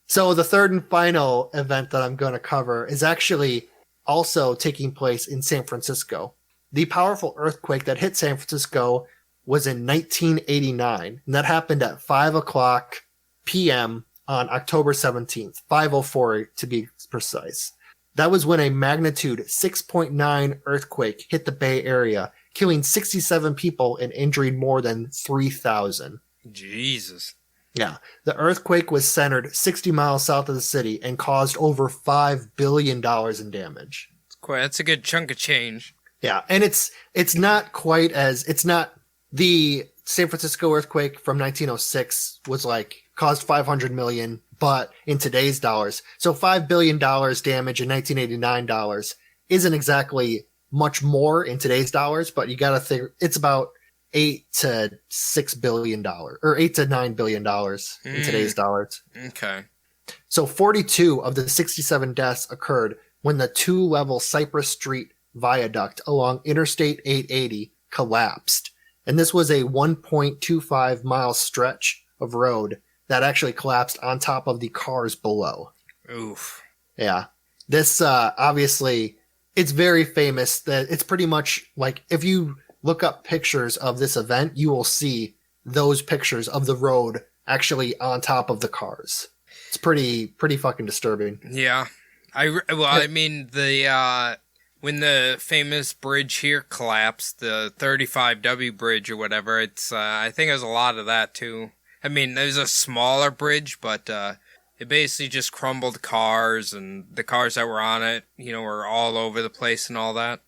So the third and final event that I'm going to cover is actually also taking place in San Francisco. The powerful earthquake that hit San Francisco was in 1989, and that happened at 5 o'clock p.m. on October 17th, 5:04 to be precise. That was when a magnitude 6.9 earthquake hit the Bay Area, killing 67 people and injuring more than 3,000. Jesus. Yeah. The earthquake was centered 60 miles south of the city and caused over $5 billion in damage. That's a good chunk of change. Yeah. And it's not quite as, it's not the San Francisco earthquake from 1906 was like caused 500 million, but in today's dollars. So $5 billion damage in 1989 dollars isn't exactly much more in today's dollars, but you got to think it's about $8 to $6 billion or $8 to $9 billion in today's dollars. Okay. So 42 of the 67 deaths occurred when the 2-level Cypress Street viaduct along Interstate 880 collapsed. And this was a 1.25 mile stretch of road that actually collapsed on top of the cars below. Oof. Yeah. This, obviously, it's very famous that it's pretty much like if you look up pictures of this event, you will see those pictures of the road actually on top of the cars. It's pretty fucking disturbing. Yeah. I mean, when the famous bridge here collapsed, the 35W bridge or whatever, it's, I think there's a lot of that too. I mean, there's a smaller bridge, but, it basically just crumbled cars, and the cars that were on it, you know, were all over the place and all that.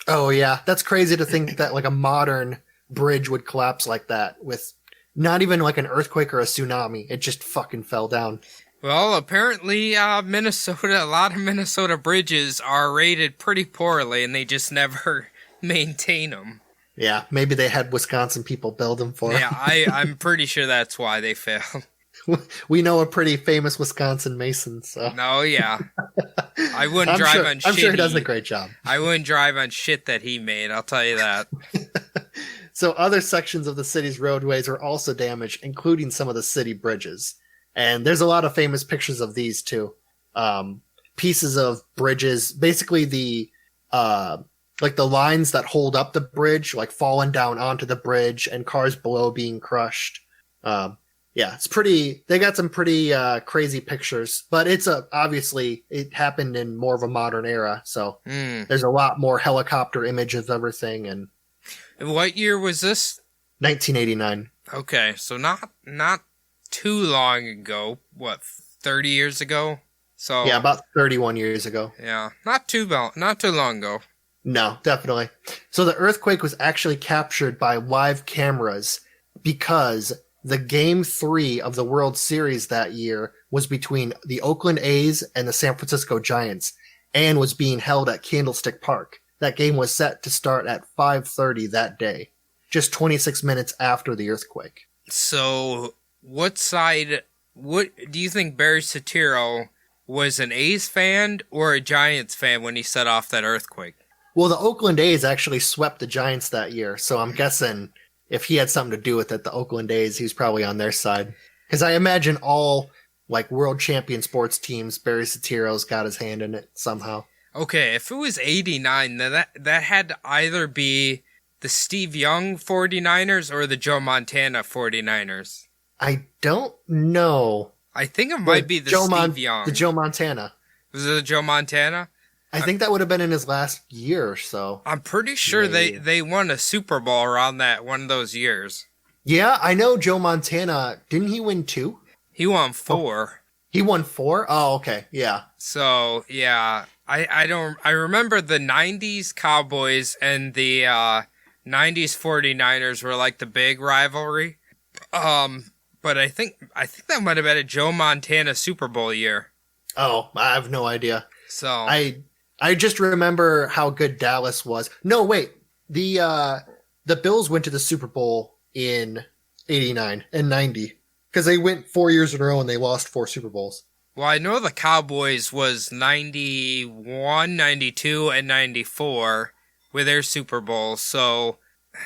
Oh, yeah. That's crazy to think that, like, a modern bridge would collapse like that with not even, like, an earthquake or a tsunami. It just fucking fell down. Well, apparently, Minnesota, a lot of Minnesota bridges are rated pretty poorly, and they just never maintain them. Yeah, maybe they had Wisconsin people build them for them. Yeah, I'm pretty sure that's why they failed. We know a pretty famous Wisconsin mason, so. No, yeah. I wouldn't drive on shit. I'm sure he does a great job. I wouldn't drive on shit that he made, I'll tell you that. So other sections of the city's roadways are also damaged, including some of the city bridges. And there's a lot of famous pictures of these too. Pieces of bridges, basically the lines that hold up the bridge, like falling down onto the bridge and cars below being crushed. Yeah, they got some pretty crazy pictures, but it's obviously it happened in more of a modern era. So there's a lot more helicopter image of everything. And what year was this? 1989. Okay. So not too long ago. What, 30 years ago? So yeah, about 31 years ago. Yeah, not too long ago. No, definitely. So the earthquake was actually captured by live cameras because the Game 3 of the World Series that year was between the Oakland A's and the San Francisco Giants and was being held at Candlestick Park. That game was set to start at 5:30 that day. just 26 minutes after the earthquake. So, what do you think Barry Soetoro was an A's fan or a Giants fan when he set off that earthquake? Well, the Oakland A's actually swept the Giants that year, so I'm guessing if he had something to do with it, the Oakland A's, he was probably on their side. Because I imagine all like world champion sports teams, Barry Soetero's got his hand in it somehow. Okay, if it was 89, then that had to either be the Steve Young 49ers or the Joe Montana 49ers. I don't know. I think it might be the Steve Young. The Joe Montana. Was it the Joe Montana? I think that would have been in his last year or so. I'm pretty sure they won a Super Bowl around that one of those years. Yeah, I know Joe Montana. Didn't he win 2? He won 4. He won 4? Oh, okay. Yeah. So, yeah. I remember the 90s Cowboys and the 90s 49ers were like the big rivalry. But I think that might have been a Joe Montana Super Bowl year. Oh, I have no idea. So I just remember how good Dallas was. No, wait. The Bills went to the Super Bowl in 89 and 90 because they went 4 years in a row and they lost 4 Super Bowls. Well, I know the Cowboys was 91, 92, and 94 with their Super Bowls. So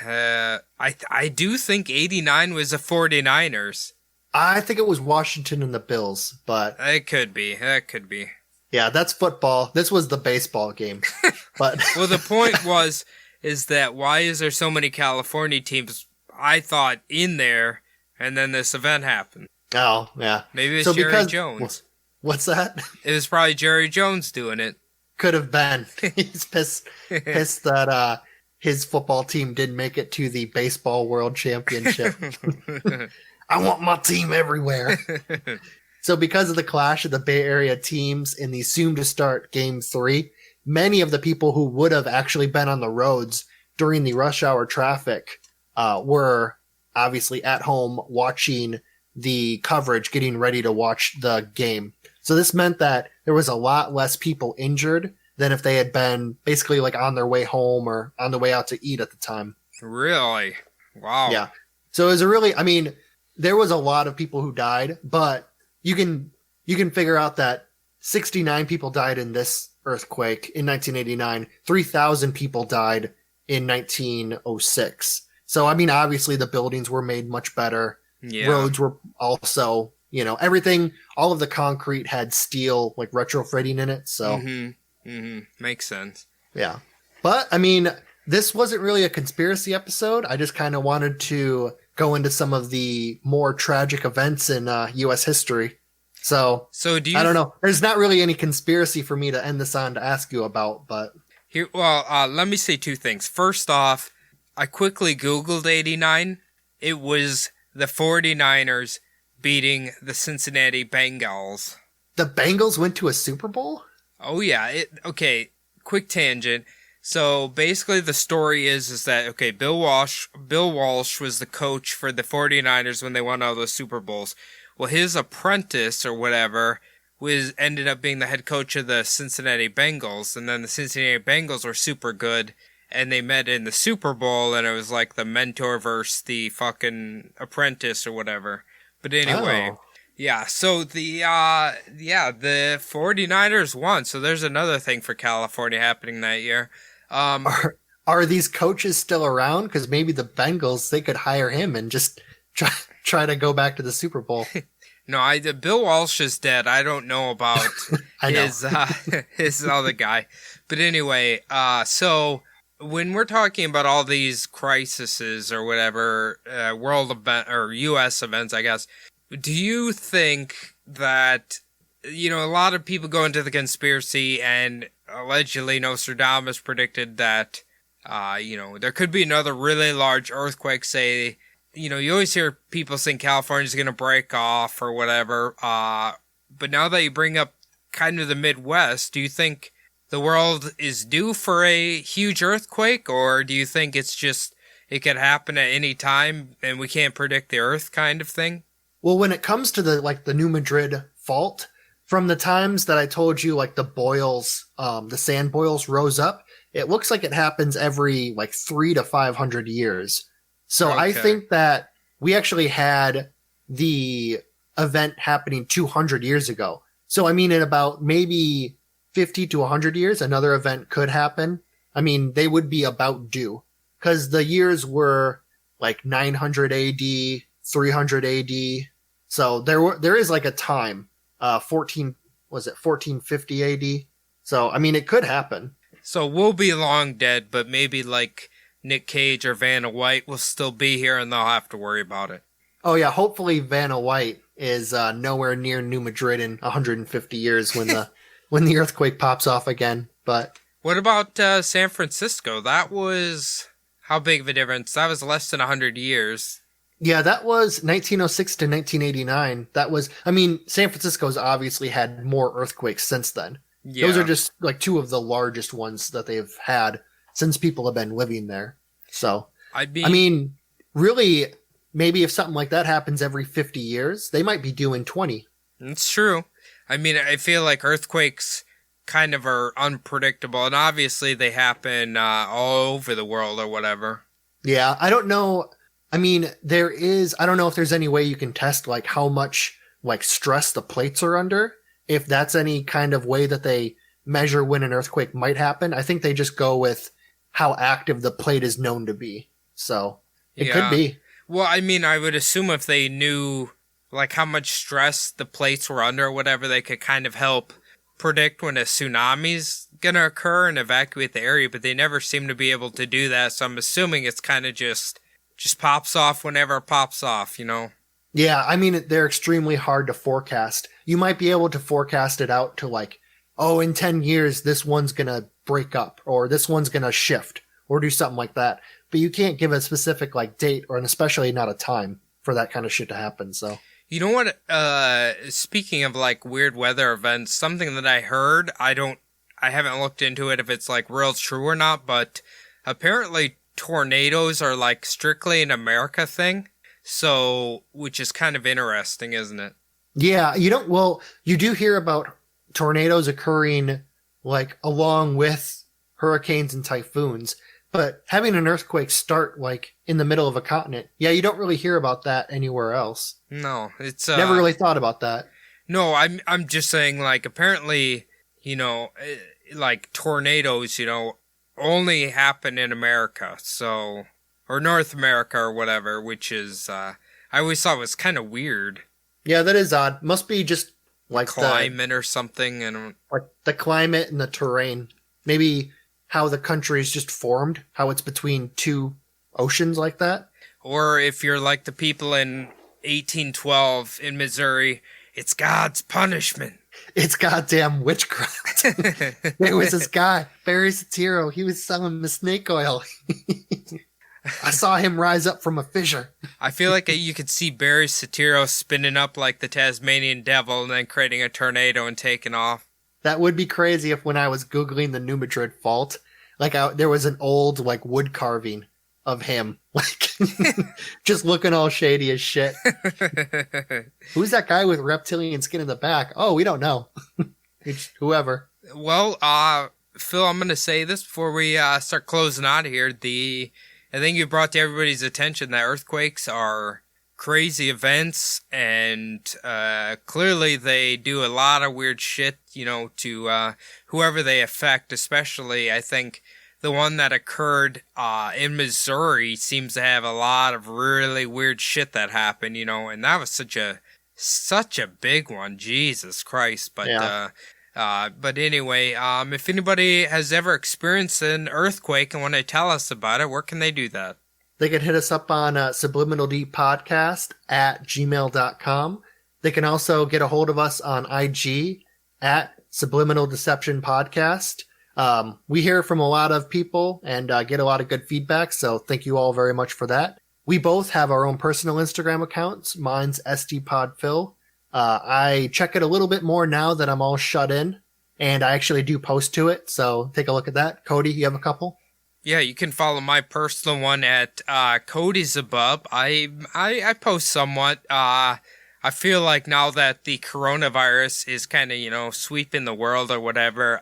I do think 89 was the 49ers. I think it was Washington and the Bills, but That could be. yeah, that's football. This was the baseball game. But Well, the point is that why is there so many California teams, I thought, in there, and then this event happened? oh, yeah. Maybe it's Jerry Jones. What's that? It was probably Jerry Jones doing it. Could have been. He's pissed that his football team didn't make it to the baseball world championship. I want my team everywhere. So because of the clash of the Bay Area teams in the soon-to-start Game 3, many of the people who would have actually been on the roads during the rush hour traffic were obviously at home watching the coverage, getting ready to watch the game. So this meant that there was a lot less people injured than if they had been basically like on their way home or on the way out to eat at the time. Really? Wow. Yeah. So it was there was a lot of people who died, but you can figure out that 69 people died in this earthquake in 1989. 3,000 people died in 1906. So, I mean, obviously the buildings were made much better. Yeah. Roads were also, everything, all of the concrete had steel, like retrofitting in it. So, Makes sense. yeah. But, I mean, this wasn't really a conspiracy episode. I just kind of wanted to go into some of the more tragic events in U.S. history. So do you? I don't know. There's not really any conspiracy for me to end this on to ask you about, but Here, let me say 2 things. First off, I quickly Googled 89. It was the 49ers beating the Cincinnati Bengals. the Bengals went to a Super Bowl? Oh, yeah. Okay, quick tangent. So basically the story is that, okay, Bill Walsh was the coach for the 49ers when they won all those Super Bowls. Well, his apprentice or whatever ended up being the head coach of the Cincinnati Bengals, and then the Cincinnati Bengals were super good, and they met in the Super Bowl, and it was like the mentor versus the fucking apprentice or whatever. But anyway, yeah, so the 49ers won, so there's another thing for California happening that year. Are these coaches still around? Because maybe the Bengals, they could hire him and just try to go back to the Super Bowl. No, Bill Walsh is dead. I don't know about his other guy. But anyway, so when we're talking about all these crises or whatever, world event or U.S. events, I guess, do you think that, a lot of people go into the conspiracy and allegedly Nostradamus predicted that, there could be another really large earthquake, say, you always hear people saying California's going to break off or whatever. But now that you bring up kind of the Midwest, do you think the world is due for a huge earthquake, or do you think it's just it could happen at any time and we can't predict the Earth kind of thing? Well, when it comes to the New Madrid fault, from the times that I told you, like the boils, the sand boils rose up, it looks like it happens every 300 to 500 years. So I Okay. think that we actually had the event happening 200 years ago. So, I mean, in about maybe 50 to 100 years, another event could happen. I mean, they would be about due because the years were like 900 AD, 300 AD. So there is like a time, 1450 AD. So, I mean, it could happen. So we'll be long dead, but maybe like Nick Cage or Vanna White will still be here and they'll have to worry about it. Oh yeah, hopefully Vanna White is nowhere near New Madrid in 150 years when the when the earthquake pops off again. But What about San Francisco? That was, how big of a difference? That was less than 100 years. yeah, that was 1906 to 1989. That was, I mean, San Francisco's obviously had more earthquakes since then. Yeah. Those are just like two of the largest ones that they've had since people have been living there. So, I mean, really, maybe if something like that happens every 50 years, they might be due in 20. It's true. I mean, I feel like earthquakes kind of are unpredictable, and obviously they happen all over the world or whatever. Yeah, I don't know. I mean, I don't know if there's any way you can test like how much like stress the plates are under. If that's any kind of way that they measure when an earthquake might happen. I think they just go with how active the plate is known to be. So it could be. Well, I mean, I would assume if they knew like how much stress the plates were under or whatever, they could kind of help predict when a tsunami's gonna occur and evacuate the area, but they never seem to be able to do that, so I'm assuming it's kind of just pops off whenever it pops off, you know? Yeah, I mean, they're extremely hard to forecast. You might be able to forecast it out to like, oh, in 10 years, this one's gonna break up, or this one's gonna shift, or do something like that. But you can't give a specific like date, or especially not a time for that kind of shit to happen, so. You know what, speaking of like weird weather events, something that I heard, I haven't looked into it if it's like real true or not, but apparently tornadoes are like strictly an America thing. So, which is kind of interesting, isn't it? Yeah, you do hear about tornadoes occurring like along with hurricanes and typhoons, but having an earthquake start like in the middle of a continent, yeah, you don't really hear about that anywhere else. No, it's Never really thought about that. No, I'm just saying like apparently, you know, like tornadoes, you know, only happen in America, so, or North America or whatever, which is I always thought was kind of weird. Yeah, that is odd. Must be just like climate or something, and like the climate and the terrain. Maybe how the country is just formed, how it's between two oceans like that. Or if you're like the people in 1812 in Missouri, it's God's punishment. It's goddamn witchcraft. It was this guy, Barry Soetoro. He was selling the snake oil. I saw him rise up from a fissure. I feel like you could see Barry Soetoro spinning up like the Tasmanian devil and then creating a tornado and taking off. That would be crazy if when I was Googling the New Madrid fault, like there was an old like wood carving of him, like just looking all shady as shit. Who's that guy with reptilian skin in the back? Oh, we don't know. It's whoever. Well, Phil, I'm going to say this before we start closing out here. I think you brought to everybody's attention that earthquakes are crazy events, and clearly they do a lot of weird shit, you know, to whoever they affect. Especially, I think the one that occurred in Missouri seems to have a lot of really weird shit that happened, you know, and that was such a big one. Jesus Christ. But Yeah. But anyway, if anybody has ever experienced an earthquake and want to tell us about it, where can they do that? They can hit us up on subliminaldpodcast@gmail.com. They can also get a hold of us on IG at Subliminal Deception Podcast. We hear from a lot of people and get a lot of good feedback, so thank you all very much for that. We both have our own personal Instagram accounts. Mine's SDPodPhil. I check it a little bit more now that I'm all shut in, and I actually do post to it, so take a look at that. Cody, you have a couple? Yeah, you can follow my personal one at CodyZabub. I post somewhat. I feel like now that the coronavirus is kind of, you know, sweeping the world or whatever,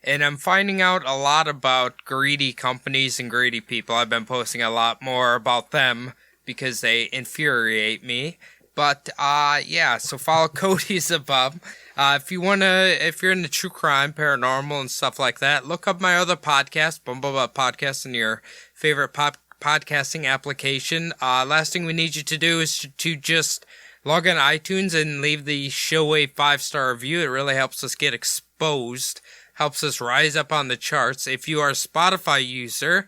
And I'm finding out a lot about greedy companies and greedy people. I've been posting a lot more about them because they infuriate me. But, yeah, so follow Cody's above. If you're into true crime, paranormal, and stuff like that, look up my other podcast, Bumblebutt Podcast, in your favorite podcasting application. Last thing we need you to do is to just log on iTunes and leave the show a 5-star review. It really helps us get exposed, helps us rise up on the charts. If you are a Spotify user,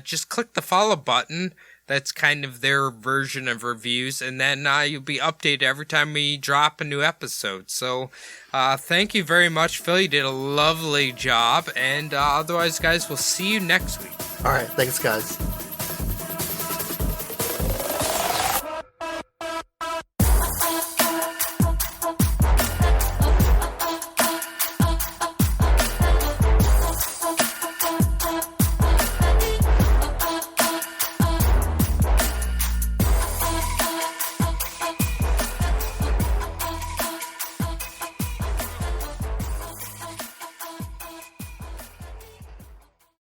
just click the follow button. That's kind of their version of reviews, and then you'll be updated every time we drop a new episode. So, thank you very much, Phil. You did a lovely job, and otherwise, guys, we'll see you next week. All right, thanks, guys.